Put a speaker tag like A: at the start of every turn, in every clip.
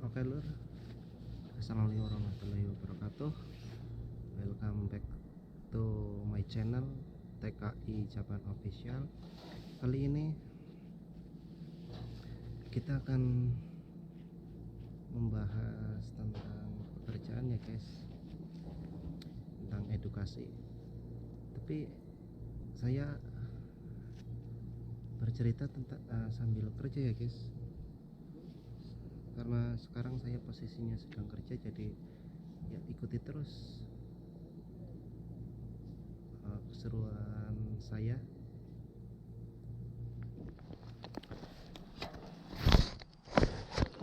A: Oke lur, assalamualaikum warahmatullahi wabarakatuh. Welcome back to my channel TKI Japan Official. Kali ini kita akan membahas tentang pekerjaan ya guys, tentang edukasi. Tapi saya bercerita tentang sambil kerja ya guys, karena sekarang saya posisinya sedang kerja, jadi ya ikuti terus keseruan saya.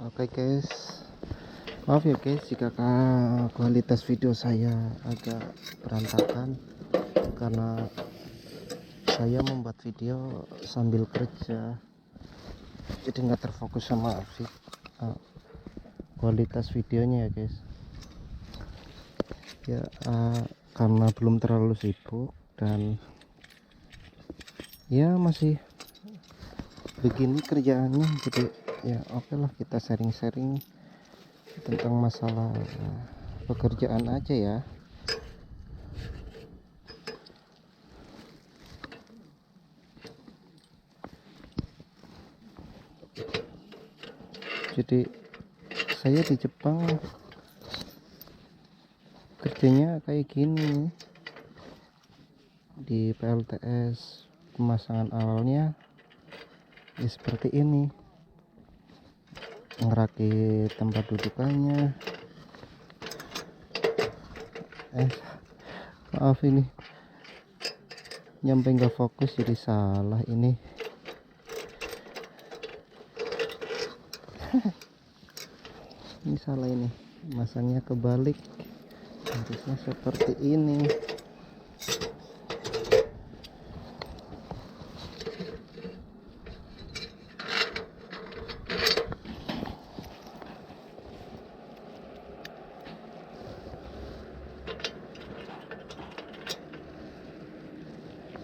A: Oke guys, maaf ya guys jika kualitas video saya agak berantakan, karena saya membuat video sambil kerja, jadi nggak terfokus sama kualitas videonya ya guys ya, karena belum terlalu sibuk dan ya masih begini kerjaannya, jadi ya oke lah, kita sharing-sharing tentang masalah pekerjaan aja ya. Jadi saya di Jepang kerjanya kayak gini di PLTS. Pemasangan awalnya ya seperti ini, ngerakit tempat dudukannya. Maaf ini nyampe nggak fokus, jadi salah ini. Ini salah, ini masangnya kebalik, harusnya seperti ini.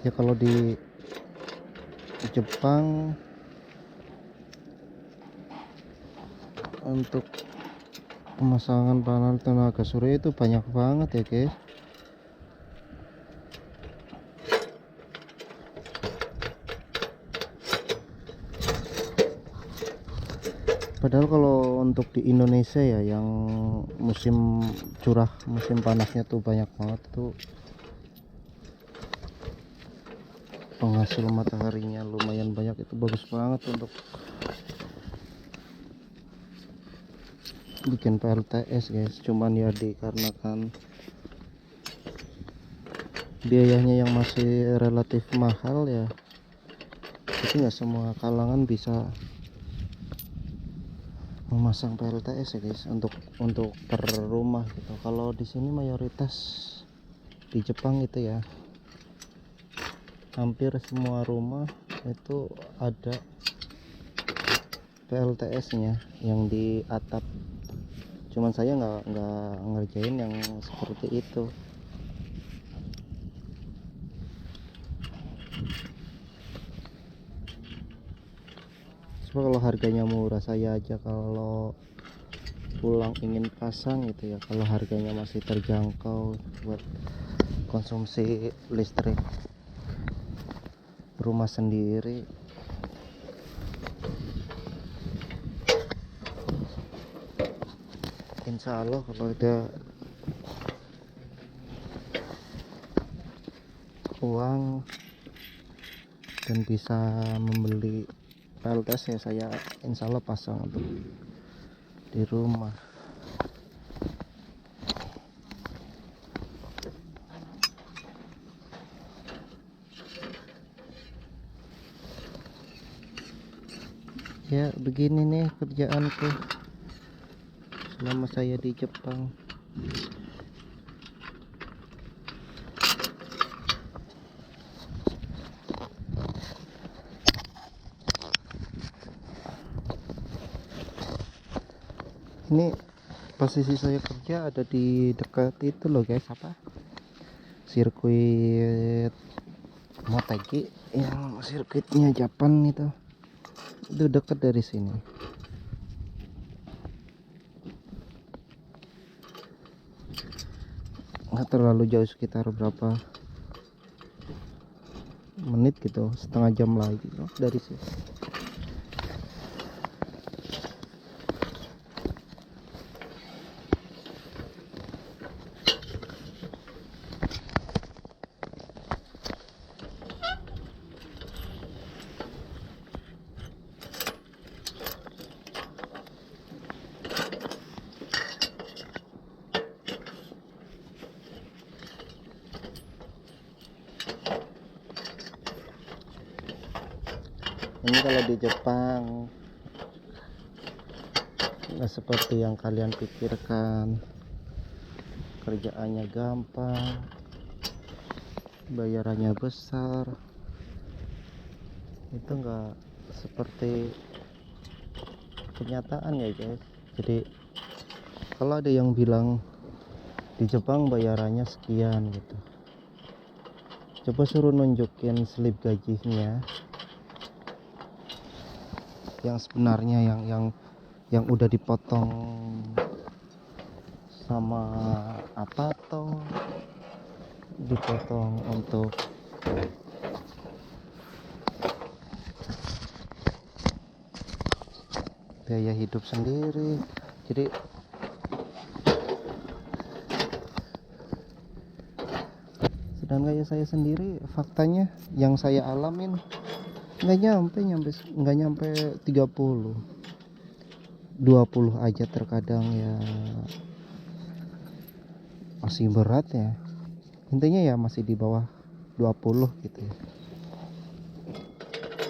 A: Ya kalau di Jepang untuk pemasangan panel tenaga surya itu banyak banget ya guys. Padahal kalau untuk di Indonesia ya, yang musim curah, musim panasnya tuh banyak banget tuh, penghasil mataharinya lumayan banyak, itu bagus banget untuk bikin PLTS guys. Cuman ya dikarenakan biayanya yang masih relatif mahal ya, jadi nggak semua kalangan bisa memasang PLTS ya guys, untuk per rumah gitu. Kalau di sini mayoritas di Jepang itu ya, hampir semua rumah itu ada PLTS-nya yang di atap. Cuman saya nggak ngerjain yang seperti itu. Coba kalau harganya murah, saya aja kalau pulang ingin pasang itu ya, kalau harganya masih terjangkau buat konsumsi listrik rumah sendiri, insya Allah kalau ada uang dan bisa membeli PLTS ya, saya insya Allah pasang untuk di rumah. Ya begini nih kerjaanku selama saya di Jepang. Ini posisi saya kerja ada di dekat itu loh guys, apa, sirkuit Motegi, yang sirkuitnya Jepang itu dekat dari sini. nggak terlalu jauh, sekitar berapa menit gitu, setengah jam lagi dari sini. Ini kalau di Jepang nggak seperti yang kalian pikirkan, kerjaannya gampang, bayarannya besar. Itu nggak seperti kenyataan ya guys. Jadi kalau ada yang bilang di Jepang bayarannya sekian gitu, coba suruh nunjukin slip gajinya yang sebenarnya, yang udah dipotong sama apa atau dipotong untuk biaya hidup sendiri. Jadi sedangkan saya sendiri, faktanya yang saya alamin nggak nyampe 30, 20 aja terkadang ya, masih berat ya. Intinya ya masih di bawah 20 gitu ya.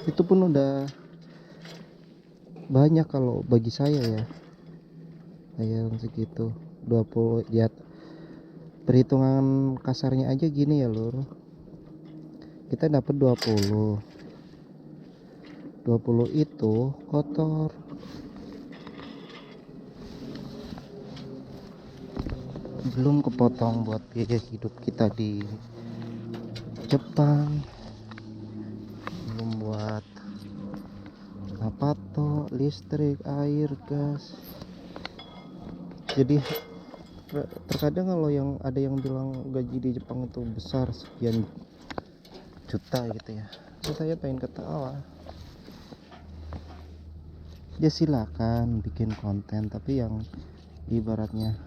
A: Itu pun udah banyak kalau bagi saya ya, kayak segitu 20 ya. Perhitungan kasarnya aja gini ya lur, kita dapat 20 itu kotor, belum kepotong buat biaya hidup kita di Jepang, belum buat apa toh, listrik, air, gas. Jadi terkadang kalau yang ada yang bilang gaji di Jepang itu besar sekian juta gitu ya, saya pengen ketawa. Ya silakan bikin konten, tapi yang ibaratnya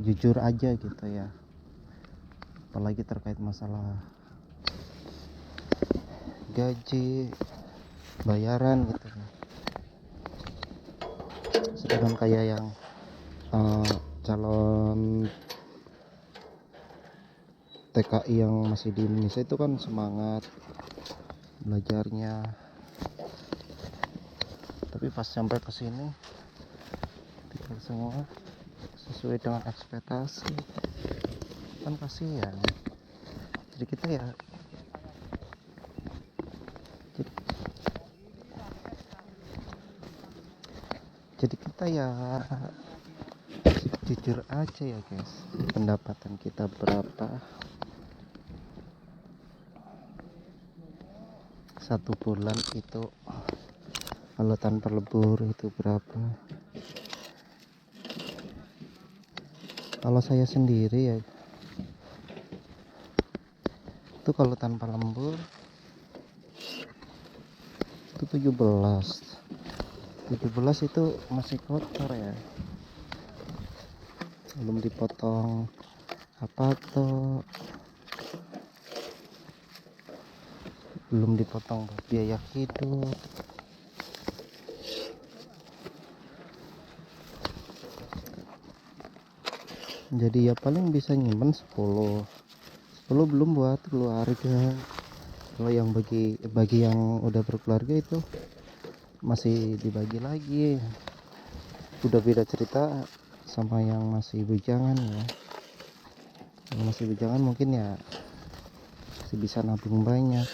A: jujur aja gitu ya, apalagi terkait masalah gaji, bayaran gitu ya. Sedangkan kayak yang calon TKI yang masih di Indonesia itu kan semangat belajarnya, tapi pas sampai ke sini tidak semua sesuai dengan ekspektasi, kan kasihan. Jadi kita ya jujur aja ya guys, pendapatan kita berapa satu bulan itu, kalau tanpa lembur itu berapa. Kalau saya sendiri ya itu kalau tanpa lembur itu 17 itu masih kotor ya, belum dipotong apa tuh, belum dipotong biaya hidup. Jadi ya paling bisa nyimpen 10 belum buat keluarga. Kalau yang bagi yang udah berkeluarga itu masih dibagi lagi, udah beda cerita sama yang masih bujangan ya. Yang masih bujangan mungkin ya masih bisa nabung banyak.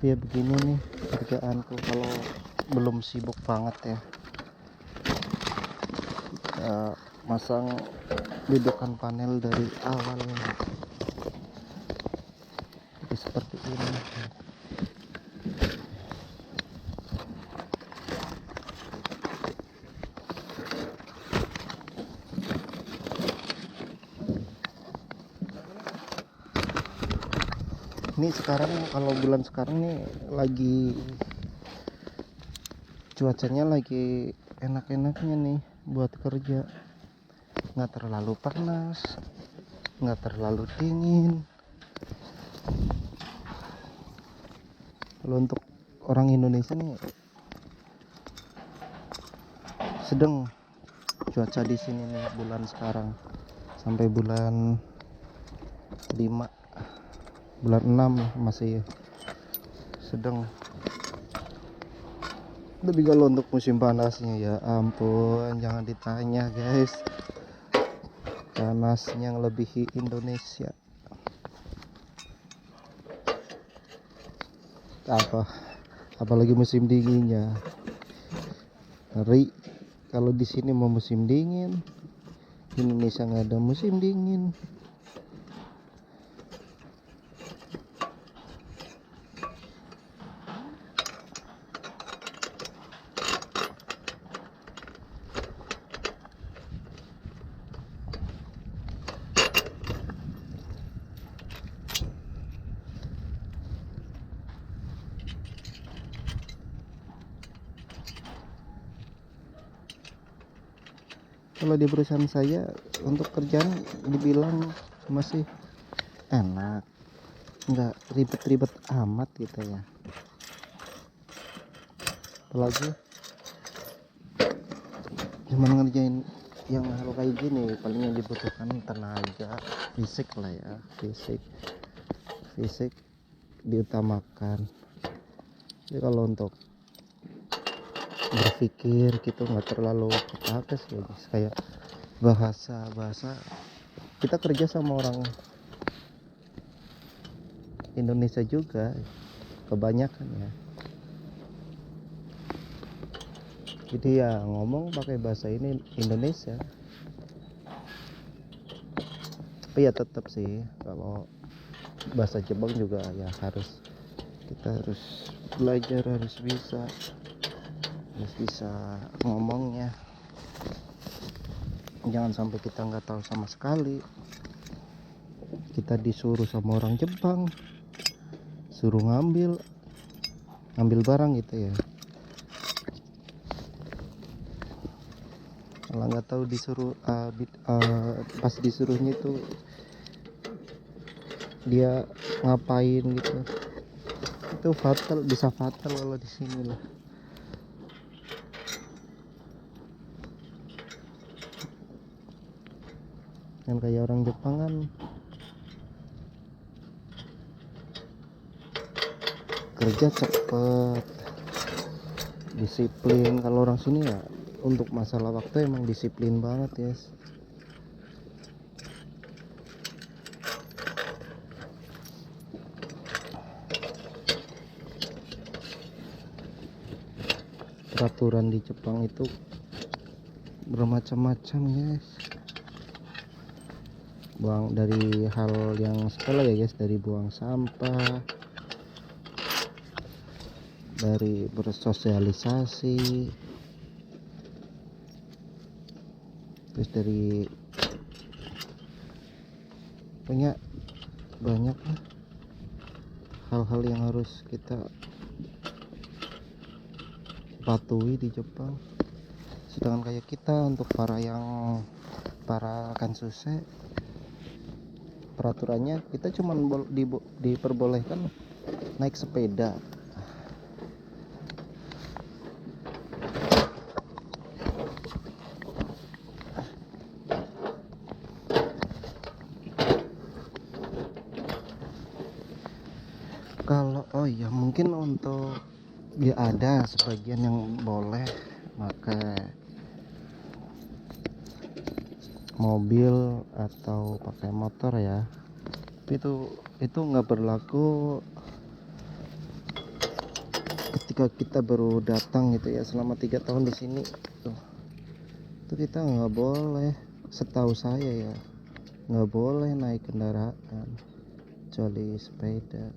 A: Ya begini nih kerjaanku kalau belum sibuk banget ya. Masang dudukan panel dari awal jadi seperti ini. Ini sekarang kalau bulan sekarang nih lagi cuacanya lagi enak-enaknya nih buat kerja, nggak terlalu panas, nggak terlalu dingin. Kalau untuk orang Indonesia nih sedang cuaca di sini nih bulan sekarang sampai bulan 5, bulan 6 masih sedang. Tapi kalau untuk musim panasnya ya ampun, jangan ditanya guys, panasnya melebihi Indonesia. Apalagi musim dinginnya, ngeri. Kalau di sini mau musim dingin, Indonesia nggak ada musim dingin. Kalau di perusahaan saya untuk kerjaan dibilang masih enak, nggak ribet-ribet amat gitu ya. Apalagi cuman ngerjain yang hal kayak gini, paling yang dibutuhkan tenaga fisik lah ya, fisik diutamakan. Jadi kalau untuk berpikir gitu nggak terlalu kepake sih guys. Kayak bahasa kita kerja sama orang Indonesia juga kebanyakan ya, jadi ya ngomong pakai bahasa ini Indonesia. Tapi ya tetap sih kalau bahasa Jepang juga ya kita harus belajar, harus bisa ngomongnya. Jangan sampai kita nggak tahu sama sekali, kita disuruh sama orang Jepang, suruh ngambil barang gitu ya, kalau nggak tahu disuruh pas disuruhnya itu dia ngapain gitu, itu bisa fatal kalau di sini lah. Kan kayak orang Jepang kan kerja cepet, disiplin. Kalau orang sini ya untuk masalah waktu emang disiplin banget ya. Peraturan di Jepang itu bermacam-macam guys. Buang dari hal yang sepele ya guys, dari buang sampah, dari bersosialisasi, terus dari banyak lah hal-hal yang harus kita patuhi di Jepang. Sedangkan kayak kita untuk para kansuse, peraturannya kita cuma diperbolehkan naik sepeda. Kalau ya mungkin untuk ya ada sebagian yang boleh pakai mobil atau pakai motor ya, tapi itu nggak berlaku ketika kita baru datang gitu ya. Selama 3 tahun di sini tuh, itu kita nggak boleh setahu saya ya nggak boleh naik kendaraan kecuali sepeda.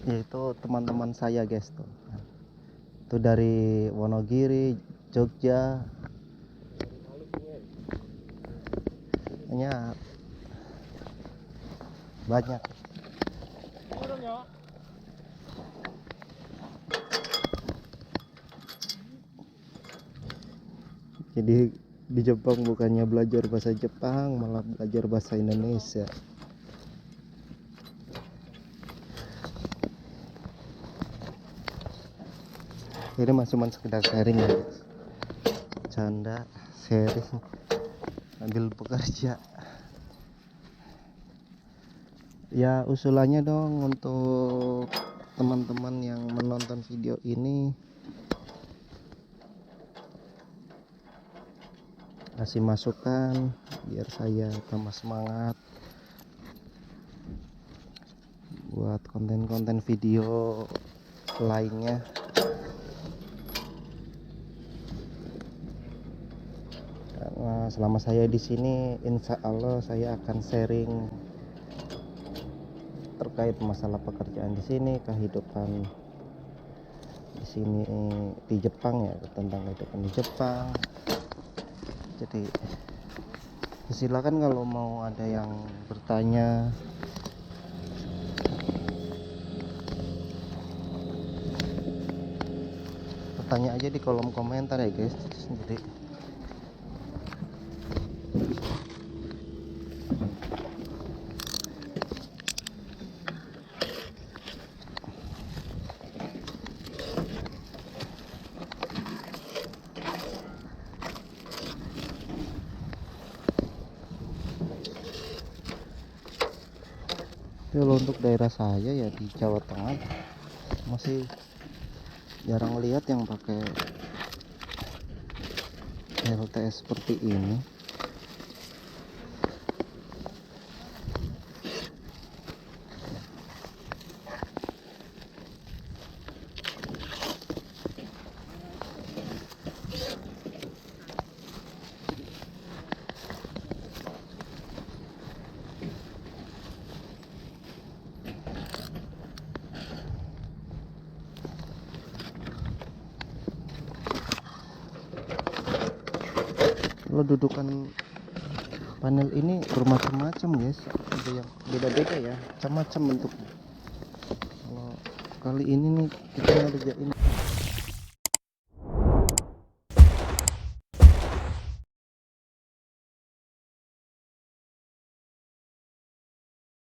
A: Itu teman-teman saya guys tuh. Itu dari Wonogiri, Jogja. Hanya banyak. Jadi di Jepang bukannya belajar bahasa Jepang, malah belajar bahasa Indonesia. Ini cuma sekedar sharing ya guys. Canda, sharing sambil bekerja. Ya usulannya dong untuk teman-teman yang menonton video ini, kasih masukan biar saya tambah semangat buat konten-konten video lainnya. Karena selama saya di sini, insya Allah saya akan sharing terkait masalah pekerjaan di sini, kehidupan di sini di Jepang ya, tentang kehidupan di Jepang. Jadi silakan kalau mau ada yang bertanya. Bertanya aja di kolom komentar ya guys. Jadi kalau untuk daerah saya ya di Jawa Tengah masih jarang lihat yang pakai LTS seperti ini. Kalau dudukan panel ini bermacam-macam guys, ada yang beda-beda ya, macam-macam bentuknya. Kalau kali ini nih kita ngerjain